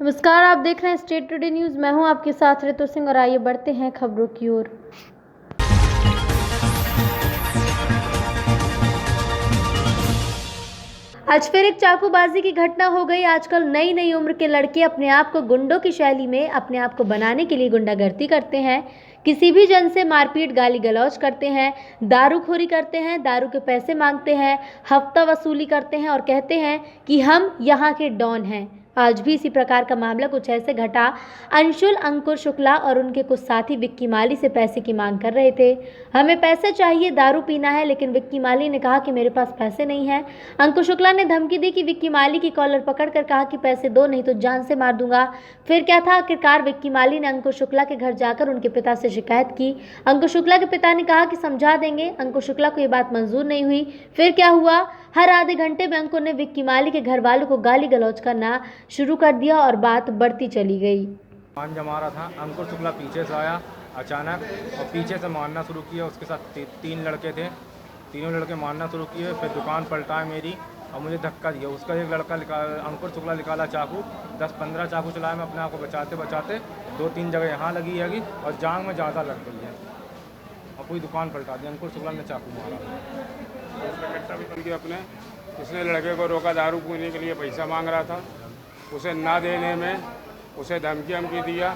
नमस्कार, आप देख रहे हैं स्टेट टुडे न्यूज़। मैं हूं आपके साथ ऋतु सिंह और आइए बढ़ते हैं खबरों की ओर। आज फिर एक चाकूबाजी की घटना हो गई। आजकल नई नई उम्र के लड़के अपने आप को गुंडों की शैली में अपने आप को बनाने के लिए गुंडागर्दी करते हैं। किसी भी जन से मारपीट, गाली गलौज करते हैं, दारूखोरी करते हैं, दारू के पैसे मांगते हैं, हफ्ता वसूली करते हैं और कहते हैं कि हम यहाँ के डॉन हैं। आज भी इसी प्रकार का मामला कुछ ऐसे घटा। अंशुल अंकुर शुक्ला और उनके कुछ साथी विक्की माली से पैसे की मांग कर रहे थे। हमें पैसे चाहिए, दारू पीना है, लेकिन विक्की माली ने कहा कि मेरे पास पैसे नहीं है। अंकुर शुक्ला ने धमकी दी कि विक्की माली की कॉलर पकड़कर कहा कि पैसे दो नहीं तो जान से मार दूंगा। फिर क्या था, आखिरकार विक्की माली ने अंकुर शुक्ला के घर जाकर उनके पिता से शिकायत की। अंकुर शुक्ला के पिता ने कहा कि समझा देंगे। अंकुर शुक्ला को यह बात मंजूर नहीं हुई। फिर क्या हुआ, हर आधे घंटे में अंकुर ने विक्की माली के घर वालों को गाली गलौज करना शुरू कर दिया और बात बढ़ती चली गई। दुकान जमा रहा था, अंकुर शुक्ला पीछे से आया अचानक और पीछे से मारना शुरू किया। उसके साथ तीन लड़के थे, तीनों लड़के मारना शुरू किए। फिर दुकान पलटा मेरी और मुझे धक्का दिया। उसका एक लड़का अंकुर शुक्ला निकाला चाकू, 10-15 चाकू चलाया। मैं अपने आप को बचाते बचाते 2-3 जगह यहाँ लगी हैगी और जांग में ज़्यादा लग गई है और पूरी दुकान पलटा दी। अंकुर शुक्ला ने चाकू मारा। उसका कट्टा भी बन गया अपने। उसने लड़के को रोका, दारू पीने के लिए पैसा मांग रहा था। उसे ना देने में उसे धमकी दिया।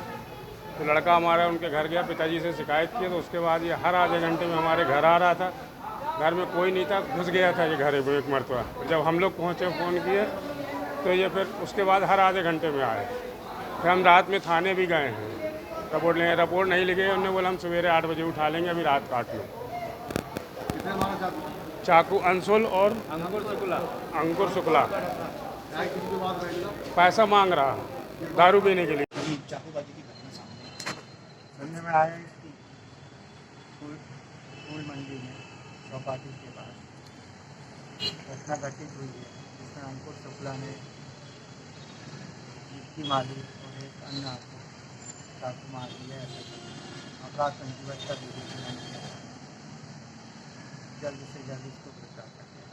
तो लड़का हमारा उनके घर गया, पिताजी से शिकायत की। तो उसके बाद ये हर आधे घंटे में हमारे घर आ रहा था। घर में कोई नहीं था, घुस गया था ये घर में एक मरतबा। जब हम लोग पहुँचे, फ़ोन किए तो ये फिर उसके बाद हर आधे घंटे में आए। फिर हम रात में थाने भी गए हैं, रिपोर्ट लेंगे। रिपोर्ट नहीं लिखे, उन्होंने बोला हम सवेरे 8 बजे उठा लेंगे, अभी रात काट लो। चाकू अंशुल और अंकुर शुक्ला पैसा मांग रहा दारू पीने के लिए। चाकूबाजी की घटना सामने में आया इसकी फूल मंडी में चौपाटी के पास घटना घटित हुई है, जिसमें अंकुर शुक्ला ने विक्की माली और एक अन्य को चाकू मार दिया। अपराध पंजीबद्ध कर दी। जल्द से जल्द इसको गिरफ्तार कर दिया।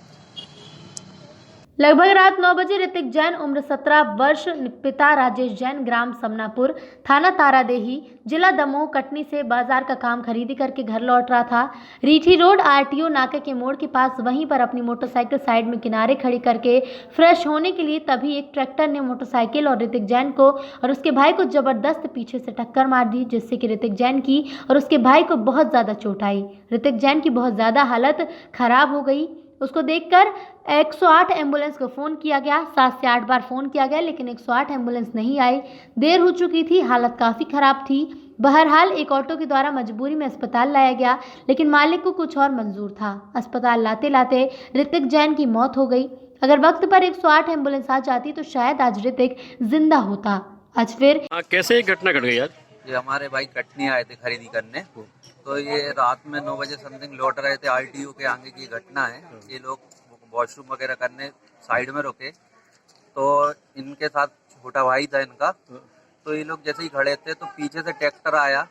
लगभग रात 9 बजे ऋतिक जैन उम्र 17 वर्ष, पिता राजेश जैन, ग्राम समनापुर, थाना तारादेही, जिला दमोह, कटनी से बाजार का काम खरीदी करके घर लौट रहा था। रीठी रोड आरटीओ नाके के मोड़ के पास वहीं पर अपनी मोटरसाइकिल साइड में किनारे खड़ी करके फ्रेश होने के लिए तभी एक ट्रैक्टर ने मोटरसाइकिल और ऋतिक जैन को और उसके भाई को जबरदस्त पीछे से टक्कर मार दी, जिससे कि ऋतिक जैन की और उसके भाई को बहुत ज़्यादा चोट आई। ऋतिक जैन की बहुत ज़्यादा हालत खराब हो गई। उसको देखकर 108 एम्बुलेंस को फ़ोन किया गया। 7 से 8 बार फ़ोन किया गया, लेकिन 108 एम्बुलेंस नहीं आई। देर हो चुकी थी, हालत काफ़ी ख़राब थी। बहरहाल एक ऑटो के द्वारा मजबूरी में अस्पताल लाया गया, लेकिन मालिक को कुछ और मंजूर था। अस्पताल लाते लाते ऋतिक जैन की मौत हो गई। अगर वक्त पर 108 एम्बुलेंस आ जाती तो शायद आज ऋतिक जिंदा होता। आज फिर कैसे एक घटना घट गई यार? ये हमारे भाई कटनी आए थे खरीदी करने, तो ये रात में 9 बजे समथिंग लौट रहे थे। आरटीओ के आगे की घटना है। ये लोग वॉशरूम वगैरह करने साइड में रुके, तो इनके साथ छोटा भाई था इनका। तो ये लोग जैसे ही खड़े थे तो पीछे से ट्रैक्टर आया,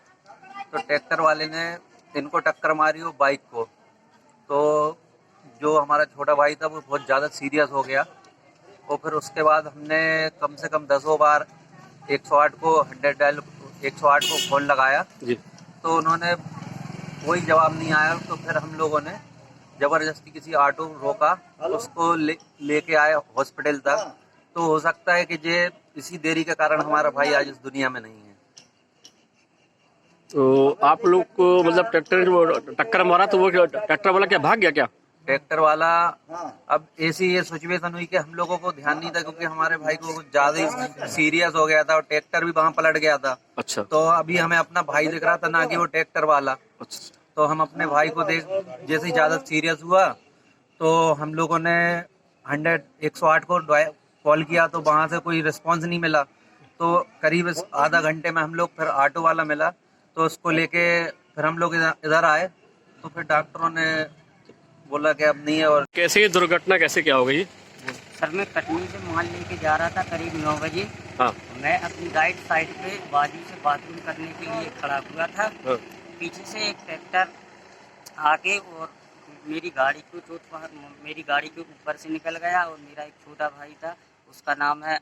तो ट्रैक्टर वाले ने इनको टक्कर मारी वो बाइक को। तो जो हमारा छोटा भाई था वो बहुत ज़्यादा सीरियस हो गया। और फिर उसके बाद हमने कम से कम 10 बार 108 को 108 को फोन लगाया जी। तो उन्होंने कोई जवाब नहीं आया। तो फिर हम लोगों ने जबरदस्ती किसी ऑटो रोका, उसको लेके आए हॉस्पिटल तक। तो हो सकता है कि ये इसी देरी के कारण हमारा भाई आज इस दुनिया में नहीं है। तो आप लोग को मतलब ट्रैक्टर जो टक्कर मारा तो वो ट्रैक्टर वाला क्या भाग गया क्या? ट्रैक्टर वाला अब ऐसी ये सिचुएशन हुई कि हम लोगों को ध्यान नहीं था, क्योंकि हमारे भाई को ज्यादा ही सीरियस हो गया था और ट्रैक्टर भी वहाँ पलट गया था। अच्छा। तो अभी हमें अपना भाई दिख रहा था, ना कि वो ट्रैक्टर वाला। अच्छा। तो हम अपने भाई को देख जैसे ही ज्यादा सीरियस हुआ तो हम लोगों ने 108 को कॉल किया, तो वहाँ से कोई रिस्पांस नहीं मिला। तो करीब आधा घंटे में हम लोग फिर ऑटो वाला मिला, तो उसको लेके फिर हम लोग इधर आए। तो फिर डॉक्टरों ने बोला कि अब नहीं है। और कैसे ये दुर्घटना कैसे क्या हो गई? सर मैं कटनी से माल लेके जा रहा था करीब 9 बजे। हाँ। मैं अपनी राइट साइड पे बाजू से बाथरूम करने के लिए खड़ा हुआ था। हाँ। पीछे से एक ट्रैक्टर आके और मेरी गाड़ी के ऊपर से निकल गया और मेरा एक छोटा भाई था, उसका नाम है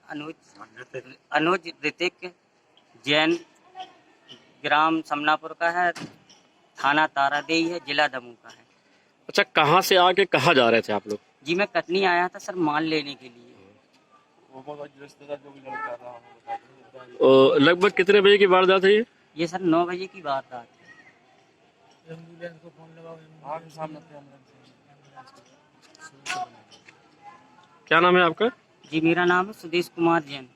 अनुज ऋतिक जैन, ग्राम समनापुर का है, थाना तारादेई है, जिला दमू का है। अच्छा, कहाँ से आके कहाँ जा रहे थे आप लोग? जी मैं कटनी आया था सर माल लेने के लिए। लगभग कितने बजे की वारदात है ये? ये सर 9 बजे की वारदात है। क्या नाम है आपका? जी मेरा नाम है सुदेश कुमार जैन।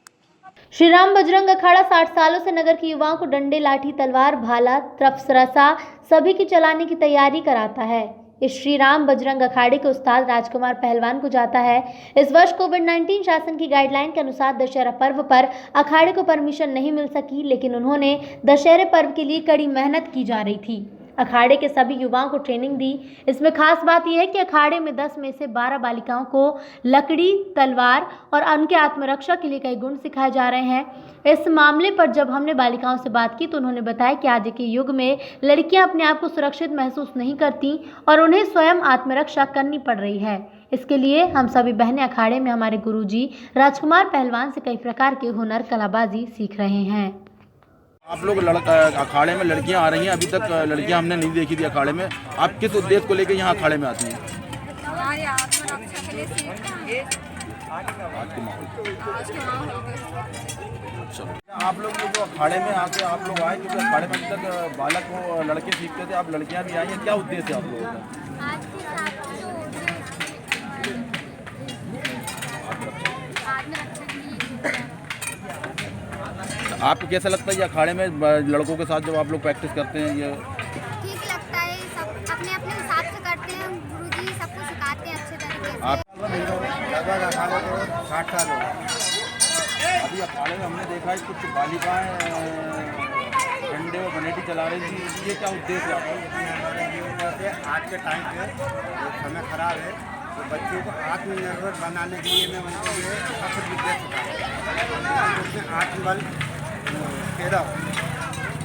श्री राम बजरंग अखाड़ा 60 सालों से नगर के युवाओं को डंडे, लाठी, तलवार, भाला, रसा सभी की चलाने की तैयारी कराता है। इस श्री राम बजरंग अखाड़े के उस्ताद राजकुमार पहलवान को जाता है। इस वर्ष कोविड-19 शासन की गाइडलाइन के अनुसार दशहरा पर्व पर अखाड़े को परमिशन नहीं मिल सकी, लेकिन उन्होंने दशहरे पर्व के लिए कड़ी मेहनत की जा रही थी। अखाड़े के सभी युवाओं को ट्रेनिंग दी। इसमें खास बात यह है कि अखाड़े में 10 में से 12 बालिकाओं को लकड़ी, तलवार और उनके आत्मरक्षा के लिए कई गुण सिखाए जा रहे हैं। इस मामले पर जब हमने बालिकाओं से बात की तो उन्होंने बताया कि आज के युग में लड़कियां अपने आप को सुरक्षित महसूस नहीं करती और उन्हें स्वयं आत्मरक्षा करनी पड़ रही है। इसके लिए हम सभी बहनें अखाड़े में हमारे गुरुजी राजकुमार पहलवान से कई प्रकार के हुनर, कलाबाजी सीख रहे हैं। आप लोग अखाड़े में लड़कियां आ रही हैं, अभी तक लड़कियां हमने नहीं देखी थी अखाड़े में। आप किस उद्देश्य को लेकर यहाँ अखाड़े में आती हैं? हमारे आत्मरक्षा के लिए सीखते हैं। आज के माहौल चलो, आप लोग जो अखाड़े में आके आप लोग आए, क्योंकि अखाड़े में अभी तक बालक को लड़के सीखते थे, आप लड़कियां भी आई हैं, क्या उद्देश्य है आप लोगों का? आज के साथ जो आत्मरक्षा के लिए आपको कैसा लगता है ये अखाड़े में लड़कों के साथ जब आप लोग प्रैक्टिस करते हैं? ये ठीक लगता है, सब अपने अपने हिसाब से करते हैं। गुरुजी सबको सिखाते हैं अच्छे तरीके से। आप लगभग अखाड़े को 60 साल हो गए। अभी अखाड़े में हमने देखा है कुछ बालिकाएं डंडे और बनेटी चला रही थी, ये क्या उद्देश्य है? आज के टाइम पे जो समय खराब है, तो बच्चों को आत्मनिर्भर बनाने के लिए मैं उनको ये सफल विद्या सिखाऊँ, आत्मबल पैदा हो,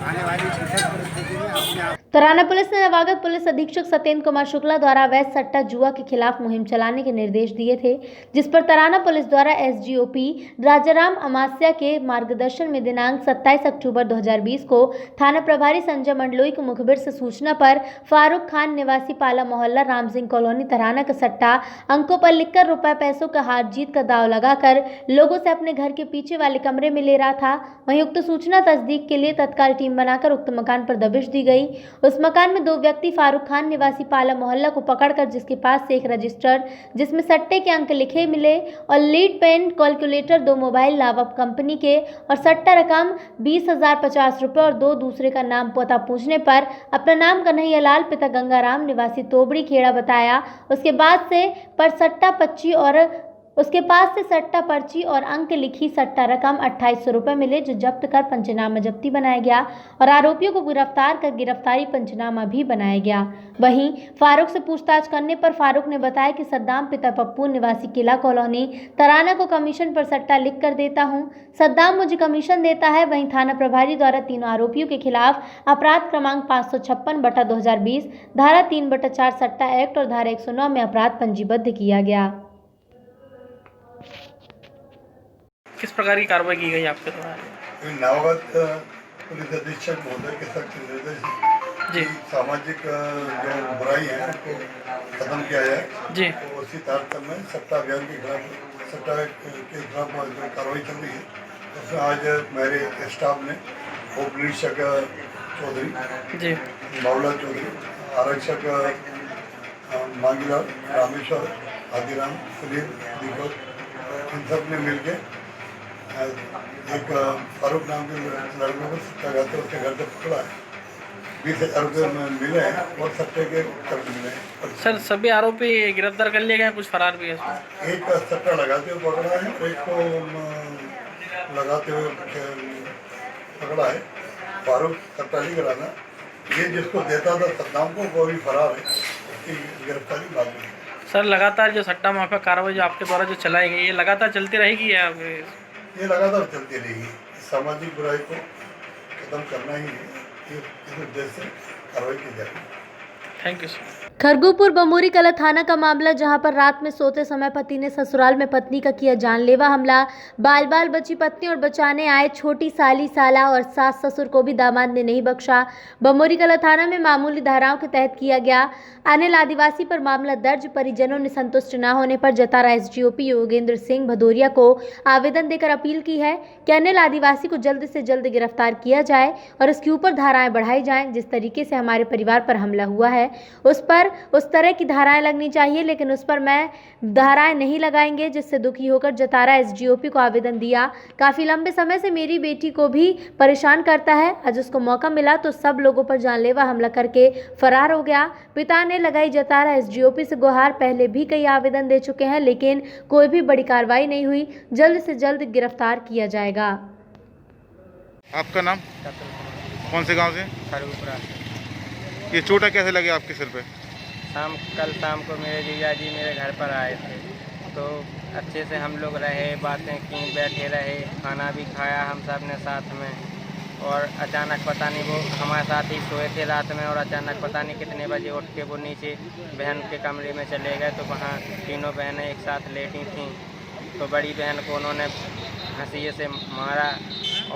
आने वाली विशेष परिस्थिति में अपने आप। तराना पुलिस ने नवागत पुलिस अधीक्षक सत्येंद्र कुमार शुक्ला द्वारा अवैध सट्टा जुआ के खिलाफ मुहिम चलाने के निर्देश दिए थे, जिस पर तराना पुलिस द्वारा एसडीओपी राजाराम अमास्या के मार्गदर्शन में दिनांक 27 अक्टूबर 2020 को थाना प्रभारी संजय मंडलोई को मुखबिर से सूचना पर फारूक खान निवासी पाला मोहल्ला राम सिंह कॉलोनी तराना का सट्टा अंकों पर लिखकर रुपए पैसों का हार जीत का दाव लगाकर लोगों से अपने घर के पीछे वाले कमरे में ले रहा था। वहीं उक्त सूचना तस्दीक के लिए तत्काल टीम बनाकर उक्त मकान पर दबिश दी गई। उस मकान में 2 व्यक्ति फारूक खान निवासी पाला मोहल्ला को पकड़कर जिसके पास से एक रजिस्टर जिसमें सट्टे के अंक लिखे मिले और लीड पेन, कैलकुलेटर, 2 मोबाइल लावप कंपनी के और सट्टा रकम 20,050 रुपये और 2 दूसरे का नाम पता पूछने पर अपना नाम कन्हैयालाल पिता गंगाराम निवासी तोबड़ी खेड़ा बताया। उसके बाद से सट्टा पर्ची और अंक लिखी सट्टा रकम 2800 रुपये मिले, जो जब्त कर पंचनामा जब्ती बनाया गया और आरोपियों को गिरफ्तार कर गिरफ्तारी पंचनामा भी बनाया गया। वहीं फारूक से पूछताछ करने पर फारूक ने बताया कि सद्दाम पिता पप्पू निवासी किला कॉलोनी तराना को कमीशन पर सट्टा लिख कर देता हूं, सद्दाम मुझे कमीशन देता है। वहीं थाना प्रभारी द्वारा तीनों आरोपियों के खिलाफ अपराध क्रमांक 556/2020 धारा 3/4 सट्टा एक्ट और धारा 109 में अपराध पंजीबद्ध किया गया। किस प्रकार की कार्रवाई की गई आपके द्वारा? नवागत पुलिस अधीक्षक महोदय के सख्त निर्देश जी सामाजिक जो बुराई है उनको खत्म किया जाए जी, तो उसी तारतम्य में सट्टा अभियान के खिलाफ सट्टा के खिलाफ जो कार्रवाई चल रही है उसमें आज मेरे स्टाफ ने उप निरीक्षक चौधरी जी, बाबूलाल चौधरी, आरक्षक मांगीलाल, रामेश्वर, आदिराम, सुनील, दीपक, इन सब ने मिलकर एक फारूक नाम के लड़के को सट्टा गाते उसके घर से पकड़ा है। 20,000 रुपये मिले हैं और सट्टे के कर्ज मिले हैं। सर सभी आरोपी गिरफ्तार कर लिए गए, कुछ फरार भी है? एक सट्टा लगाते हुए पकड़ा है और एक को लगाते हुए पकड़ा है। फारूक सट्टा नहीं कराना, ये जिसको देता था सद्दाम को वो भी फरार है, उसकी गिरफ्तारी बाद में। सर लगातार जो सट्टा माफिया कार्रवाई जो आपके द्वारा जो चलाई गई ये लगातार चलती रहेगी या ये लगातार चलती रहेगी? सामाजिक बुराई को खत्म करना ही है, इस उद्देश्य से कार्रवाई की जाएगी। Thank you sir. Khargapur Bamori Kala थाना का मामला, जहां पर रात में सोते समय पति ने ससुराल में पत्नी का किया जानलेवा हमला। बाल बाल बची पत्नी और बचाने आए छोटी साली, साला और सास ससुर को भी दामाद ने नहीं बख्शा। बमोरी कला थाना में मामूली धाराओं के तहत किया गया अनिल आदिवासी पर मामला दर्ज। परिजनों ने संतुष्ट न होने पर जतारा एसडीओपी योगेंद्र सिंह भदौरिया को आवेदन देकर अपील की है कि अनिल आदिवासी को जल्द से जल्द गिरफ्तार किया जाए और इसके ऊपर धाराएं बढ़ाई जाएं। जिस तरीके से हमारे परिवार पर हमला हुआ है उस पर उस तरह की धाराएं लगनी चाहिए, लेकिन उस पर मैं धाराएं नहीं लगाएंगे। जिससे दुखी होकर जतारा एसडीओपी को आवेदन दिया। काफ़ी लंबे समय से मेरी बेटी को भी परेशान करता है। आज उसको मौका मिला तो सब लोगों पर जानलेवा हमला करके फरार हो गया। पिता ने लगाई जतारा एसडीओपी से गुहार। पहले भी कई आवेदन दे चुके हैं, लेकिन कोई भी बड़ी कार्रवाई नहीं हुई। जल्द से जल्द गिरफ्तार किया जाएगा। आपका नाम? कौन से गांव से? खरगोपुरा। ये चोट कैसे लगे आपके सिर पे? कल शाम को मेरे जीजा जी मेरे घर पर आए थे, तो अच्छे से हम लोग रहे, बातें की, बैठे रहे, खाना भी खाया हम सब ने साथ में। और अचानक पता नहीं वो हमारे साथ ही सोए थे रात में, और अचानक पता नहीं कितने बजे उठ के वो नीचे बहन के कमरे में चले गए। तो वहाँ तीनों बहनें एक साथ लेटी थीं, तो बड़ी बहन को उन्होंने हंसिए से मारा,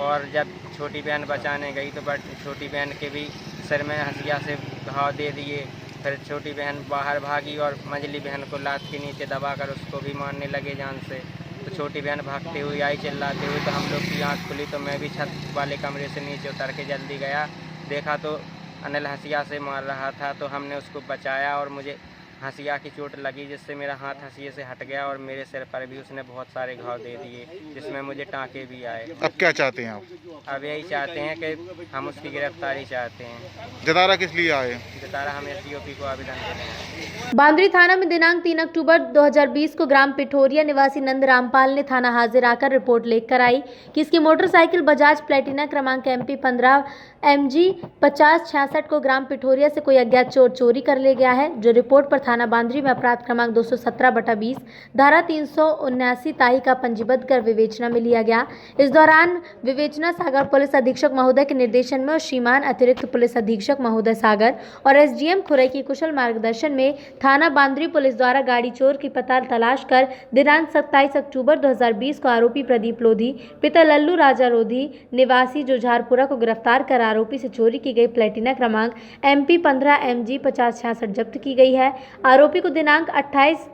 और जब छोटी बहन बचाने गई तो छोटी बहन के भी सिर में हंसिया से घाव दे दिए। फिर छोटी बहन बाहर भागी और मझली बहन को लात के नीचे दबाकर उसको भी मारने लगे जान से। तो छोटी बहन भागते हुए आई चिल्लाते हुए, तो हम लोग की आँख खुली तो मैं भी छत वाले कमरे से नीचे उतर के जल्दी गया। देखा तो अनिल हंसिया से मार रहा था, तो हमने उसको बचाया और मुझे हंसिया की चोट लगी, जिससे मेरा हाथ हंसिए से हट गया और मेरे सिर पर भी उसने बहुत सारे घाव दे दिए, जिसमें मुझे टाँके भी आए। अब क्या चाहते हैं आप? अब यही चाहते हैं कि हम उसकी गिरफ्तारी चाहते हैं। जतारा किस लिए आए? जतारा हम एसडीओपी को आवेदन दे रहे हैं। बांद्री थाना में दिनांक 3 अक्टूबर 2020 को ग्राम पिठोरिया निवासी नंद रामपाल ने थाना हाजिर आकर रिपोर्ट लेकर आई कि इसकी मोटरसाइकिल बजाज प्लेटिना क्रमांक MP 15 MG 5066 को ग्राम पिठोरिया से कोई अज्ञात चोर चोरी कर ले गया है। जो रिपोर्ट पर थाना बांद्री में अपराध क्रमांक 217/20 धारा 379 ताही का पंजीबद्ध कर विवेचना में लिया गया। इस दौरान विवेचना सागर पुलिस अधीक्षक महोदय के निर्देशन में और श्रीमान अतिरिक्त पुलिस अधीक्षक महोदय सागर और SDM खुरई की कुशल मार्गदर्शन में थाना बांद्री पुलिस द्वारा गाड़ी चोर की पता तलाश कर दिनांक 27 अक्टूबर 2020 को आरोपी प्रदीप लोधी पिता लल्लू राजा लोधी निवासी जुझारपुरा को गिरफ्तार कर आरोपी से चोरी की गई प्लेटिना क्रमांक MP 15 MG 5066 जब्त की गई है। आरोपी को दिनांक 28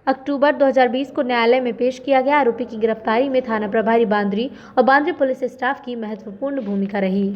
अक्टूबर 2020 को न्यायालय में पेश किया गया। आरोपी की गिरफ्तारी में थाना प्रभारी बांद्री और बांद्री पुलिस स्टाफ की महत्वपूर्ण भूमिका रही।